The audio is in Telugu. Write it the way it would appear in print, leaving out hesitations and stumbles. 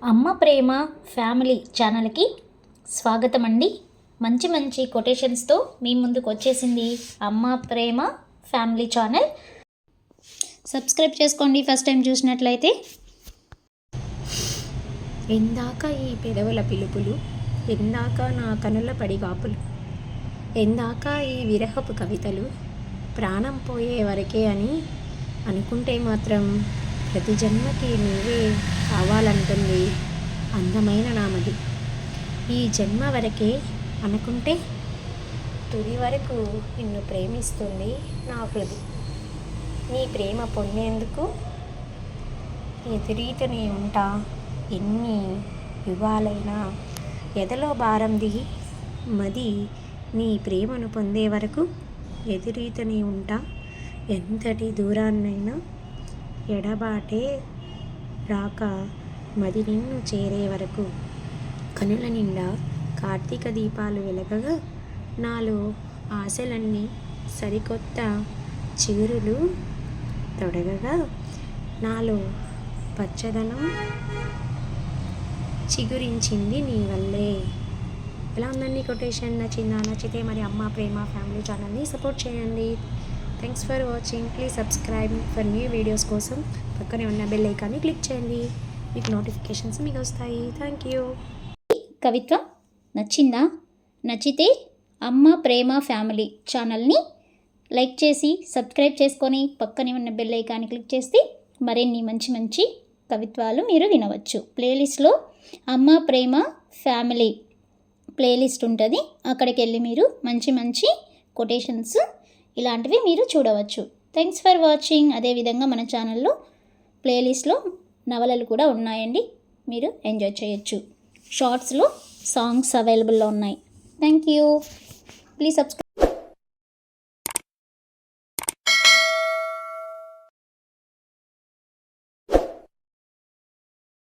అమ్మ ప్రేమ ఫ్యామిలీ ఛానల్కి స్వాగతం అండి. మంచి మంచి కొటేషన్స్తో మీ ముందుకు వచ్చేసింది అమ్మ ప్రేమ ఫ్యామిలీ ఛానల్. సబ్స్క్రైబ్ చేసుకోండి ఫస్ట్ టైం చూసినట్లయితే. ఎందాక ఈ పెదవుల పిలుపులు, ఎందాక నా కనుల పడిగాపులు, ఎందాక ఈ విరహపు కవితలు, ప్రాణం పోయే వరకే అని అనుకుంటే మాత్రం ప్రతి జన్మకి నీవే కావాలంటుంది అందమైన నామది. ఈ జన్మ వరకే అనుకుంటే తుది వరకు నిన్ను ప్రేమిస్తుంది నా హృది. నీ ప్రేమ పొందేందుకు ఎదురీతనే ఉంటా ఎన్ని యుగాలైనా. ఎదలో భారం దిగి మది నీ ప్రేమను పొందే వరకు ఎదురీతనే ఉంటా ఎంతటి దూరాన్నైనా. ఎడబాటే రాక మది నిన్ను చేరే వరకు. కనుల నిండా కార్తీక దీపాలు వెలగగా నాలో ఆశలన్నీ సరికొత్త చిగురులు తొడగగా, నాలో పచ్చదనం చిగురించింది నీ వల్లే. ఎలా ఉందండి కొటేషన్? నచ్చిందా? నచ్చితే మరి అమ్మ ప్రేమ ఫ్యామిలీ ఛానల్ని సపోర్ట్ చేయండి. Thanks for watching. Please subscribe for new videos కోసం పక్కనే ఉన్న బెల్ ఐకాన్ని క్లిక్ చేయండి. మీకు నోటిఫికేషన్స్ మీకు వస్తాయి. Thank you. కవిత్వం నచ్చిందా? నచ్చితే అమ్మ ప్రేమ ఫ్యామిలీ ఛానల్ని లైక్ చేసి సబ్స్క్రైబ్ చేసుకొని పక్కనే ఉన్న బెల్ ఐకాన్ని క్లిక్ చేస్తే మరిన్ని మంచి మంచి కవిత్వాలు మీరు వినవచ్చు. ప్లేలిస్ట్లో అమ్మ ప్రేమ ఫ్యామిలీ ప్లేలిస్ట్ ఉంటుంది. అక్కడికి వెళ్ళి మీరు మంచి మంచి కొటేషన్స్ ఇలాంటివి మీరు చూడవచ్చు. Thanks for watching. అదేవిధంగా మన ఛానల్లో ప్లేలిస్ట్లో నవలలు కూడా ఉన్నాయండి, మీరు ఎంజాయ్ చేయొచ్చు. షార్ట్స్లో సాంగ్స్ అవైలబుల్లో ఉన్నాయి. Thank you. Please subscribe.